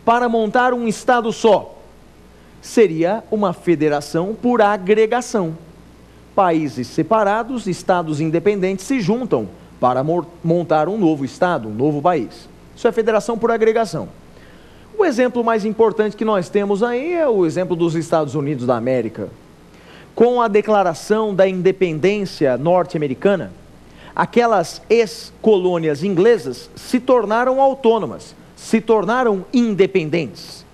para montar um estado só? Seria uma federação por agregação. Países separados, estados independentes se juntam para montar um novo estado, um novo país. Isso é federação por agregação. O exemplo mais importante que nós temos aí é o exemplo dos Estados Unidos da América. Com a declaração da independência norte-americana, aquelas ex-colônias inglesas se tornaram autônomas, se tornaram independentes.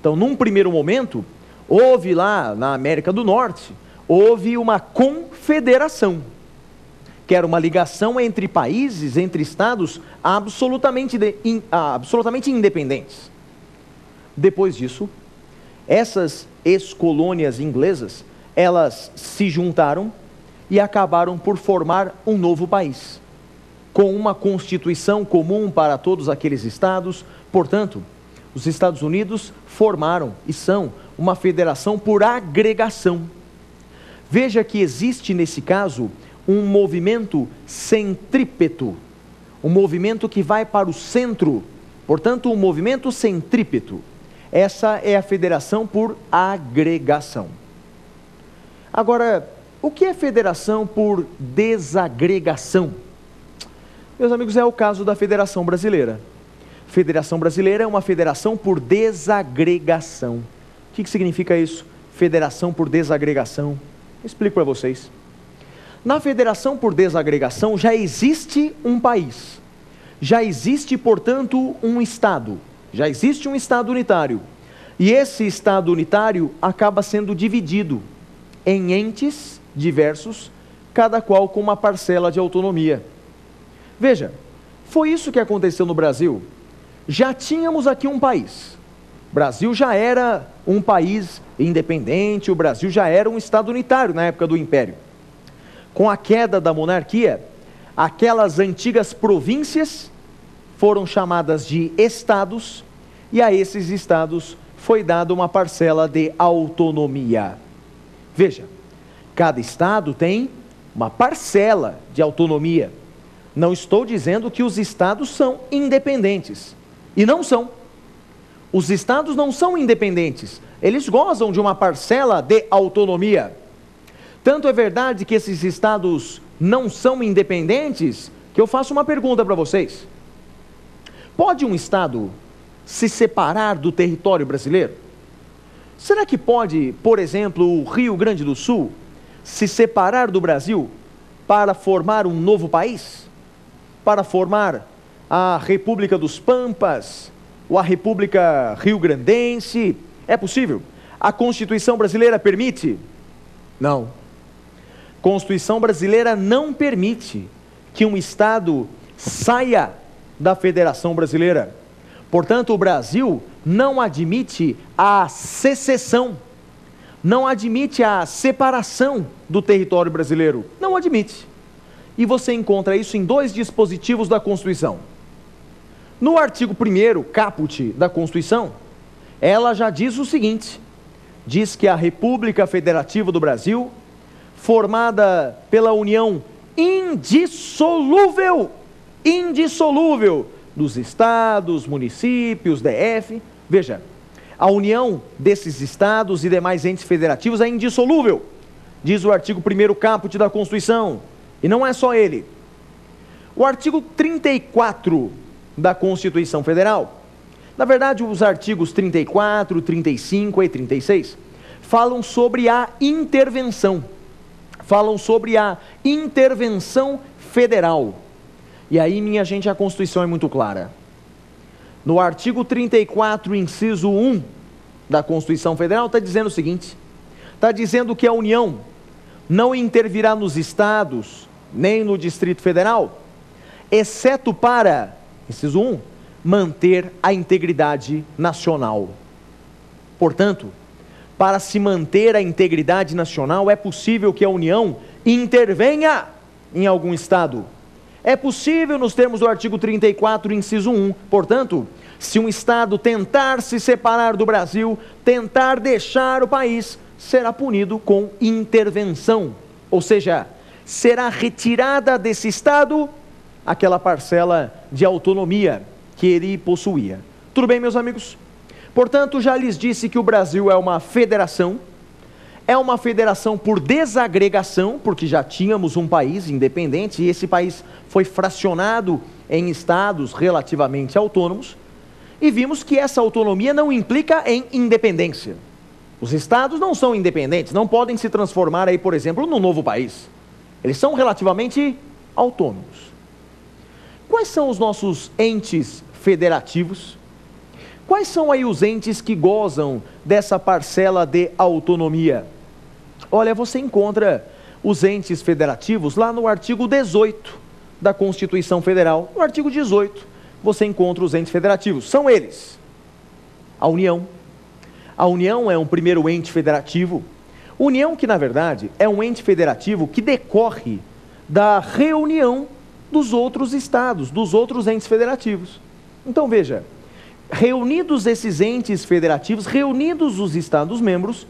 Então, num primeiro momento, houve lá na América do Norte, houve uma confederação, que era uma ligação entre países, entre estados absolutamente independentes. Depois disso, essas ex-colônias inglesas, elas se juntaram e acabaram por formar um novo país, com uma constituição comum para todos aqueles estados. Portanto, os Estados Unidos formaram e são uma federação por agregação. Veja que existe nesse caso um movimento centrípeto, um movimento que vai para o centro, portanto um movimento centrípeto. Essa é a federação por agregação. Agora, o que é federação por desagregação? Meus amigos, é o caso da Federação Brasileira. Federação Brasileira é uma federação por desagregação. O que significa isso? Federação por desagregação. Explico para vocês. Na federação por desagregação já existe um país. Já existe, portanto, um estado. Já existe um estado unitário. E esse estado unitário acaba sendo dividido em entes diversos, cada qual com uma parcela de autonomia. Veja, foi isso que aconteceu no Brasil. Já tínhamos aqui um país. O Brasil já era um país independente, o Brasil já era um estado unitário na época do Império. Com a queda da monarquia, aquelas antigas províncias foram chamadas de estados, e a esses estados foi dada uma parcela de autonomia. Veja, cada estado tem uma parcela de autonomia. Não estou dizendo que os estados são independentes, e não são. Os estados não são independentes, eles gozam de uma parcela de autonomia. Tanto é verdade que esses estados não são independentes, que eu faço uma pergunta para vocês. Pode um estado se separar do território brasileiro? Será que pode, por exemplo, o Rio Grande do Sul se separar do Brasil para formar um novo país? Para formar a República dos Pampas, ou a República Rio-Grandense? É possível? A Constituição brasileira permite? Não. A Constituição brasileira não permite que um estado saia da Federação Brasileira. Portanto, o Brasil não admite a secessão, não admite a separação do território brasileiro. Não admite. E você encontra isso em dois dispositivos da Constituição. No artigo 1º, caput da Constituição, ela já diz o seguinte: diz que a República Federativa do Brasil, formada pela união indissolúvel dos estados, municípios, DF. Veja, a união desses estados e demais entes federativos é indissolúvel, diz o artigo 1º caput da Constituição. E não é só ele. O artigo 34 da Constituição Federal, na verdade os artigos 34, 35 e 36, falam sobre a intervenção. Falam sobre a intervenção federal. E aí, minha gente, a Constituição é muito clara. No artigo 34, inciso 1 da Constituição Federal, está dizendo o seguinte: está dizendo que a União não intervirá nos estados, nem no Distrito Federal, exceto para, inciso 1, manter a integridade nacional. Portanto, para se manter a integridade nacional, é possível que a União intervenha em algum estado. É possível nos termos do artigo 34, inciso 1. Portanto, se um estado tentar se separar do Brasil, tentar deixar o país, será punido com intervenção. Ou seja, será retirada desse estado aquela parcela de autonomia que ele possuía. Tudo bem, meus amigos? Portanto, já lhes disse que o Brasil é uma federação por desagregação, porque já tínhamos um país independente e esse país foi fracionado em estados relativamente autônomos, e vimos que essa autonomia não implica em independência. Os estados não são independentes, não podem se transformar aí, por exemplo, num novo país. Eles são relativamente autônomos. Quais são os nossos entes federativos? Quais são aí os entes que gozam dessa parcela de autonomia? Olha, você encontra os entes federativos lá no artigo 18 da Constituição Federal. No artigo 18, você encontra os entes federativos. São eles: a União. A União é um primeiro ente federativo. União que, na verdade, é um ente federativo que decorre da reunião dos outros estados, dos outros entes federativos. Então, veja, reunidos esses entes federativos, reunidos os estados-membros,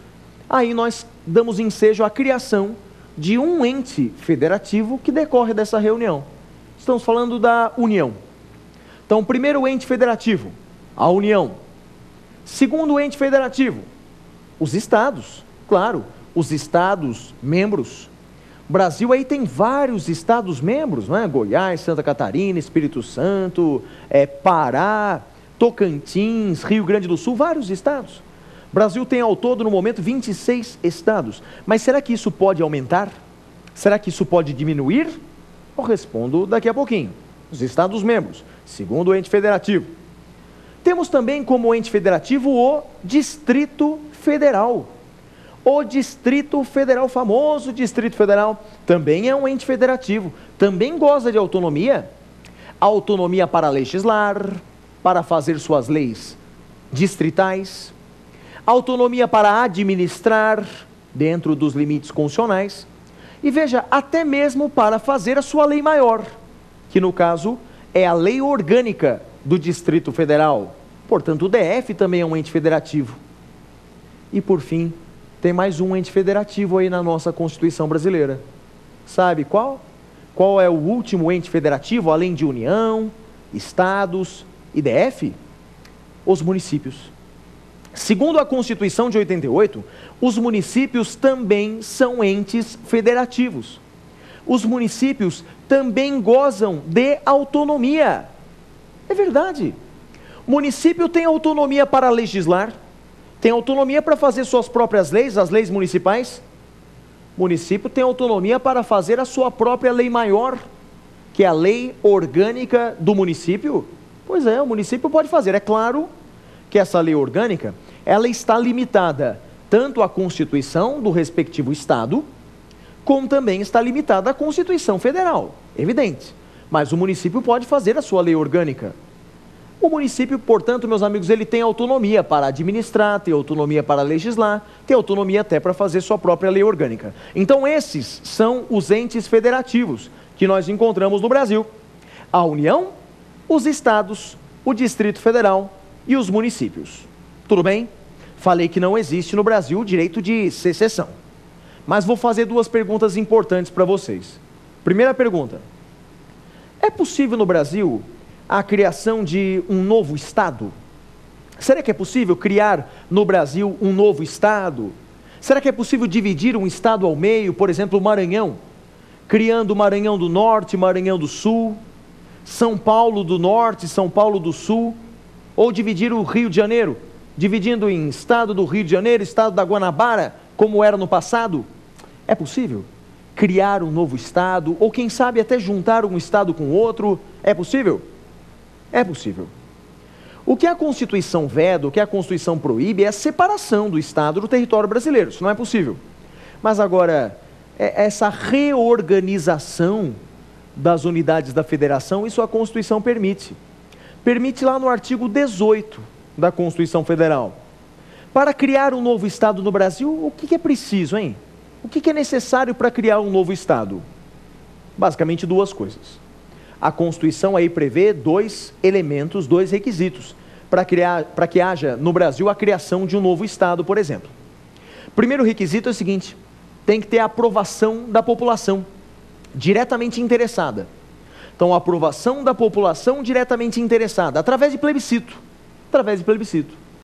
aí nós damos ensejo à criação de um ente federativo que decorre dessa reunião. Estamos falando da União. Então, primeiro ente federativo, a União. Segundo ente federativo, os estados, claro, os estados membros. O Brasil aí tem vários estados membros, não é? Goiás, Santa Catarina, Espírito Santo, Pará, Tocantins, Rio Grande do Sul, vários estados. O Brasil tem ao todo, no momento, 26 estados. Mas será que isso pode aumentar? Será que isso pode diminuir? Eu respondo daqui a pouquinho. Os estados membros, segundo o ente federativo. Temos também como ente federativo o Distrito Federal. O Distrito Federal, famoso Distrito Federal, também é um ente federativo, também goza de autonomia. Autonomia para legislar, para fazer suas leis distritais, autonomia para administrar dentro dos limites constitucionais, e veja, até mesmo para fazer a sua lei maior, que no caso é a lei orgânica do Distrito Federal. Portanto, o DF também é um ente federativo. E por fim, tem mais um ente federativo aí na nossa Constituição brasileira. Sabe qual? Qual é o último ente federativo, além de União, estados e DF? Os municípios. Segundo a Constituição de 88, os municípios também são entes federativos. Os municípios também gozam de autonomia. É verdade. O município tem autonomia para legislar, tem autonomia para fazer suas próprias leis, as leis municipais. O município tem autonomia para fazer a sua própria lei maior, que é a lei orgânica do município. Pois é, o município pode fazer. É claro que essa lei orgânica, ela está limitada tanto à Constituição do respectivo estado, como também está limitada à Constituição Federal, evidente. Mas o município pode fazer a sua lei orgânica. O município, portanto, meus amigos, ele tem autonomia para administrar, tem autonomia para legislar, tem autonomia até para fazer sua própria lei orgânica. Então, esses são os entes federativos que nós encontramos no Brasil: a União, os estados, o Distrito Federal e os municípios. Tudo bem? Falei que não existe no Brasil o direito de secessão. Mas vou fazer duas perguntas importantes para vocês. Primeira pergunta: é possível no Brasil a criação de um novo estado? Será que é possível criar no Brasil um novo estado? Será que é possível dividir um estado ao meio, por exemplo, o Maranhão, criando o Maranhão do Norte, Maranhão do Sul, São Paulo do Norte, São Paulo do Sul, ou dividir o Rio de Janeiro, dividindo em estado do Rio de Janeiro, estado da Guanabara, como era no passado? É possível criar um novo estado, ou quem sabe até juntar um estado com outro? É possível? É possível. O que a Constituição veda, o que a Constituição proíbe é a separação do Estado do território brasileiro. Isso não é possível. Mas agora, essa reorganização das unidades da federação, isso a Constituição permite. Permite lá no artigo 18 da Constituição Federal. Para criar um novo Estado no Brasil, o que é preciso, hein? O que é necessário para criar um novo Estado? Basicamente duas coisas. A Constituição aí prevê dois elementos, dois requisitos para que haja no Brasil a criação de um novo Estado, por exemplo. Primeiro requisito é o seguinte: tem que ter a aprovação da população diretamente interessada. Então, a aprovação da população diretamente interessada, através de plebiscito. Através de plebiscito.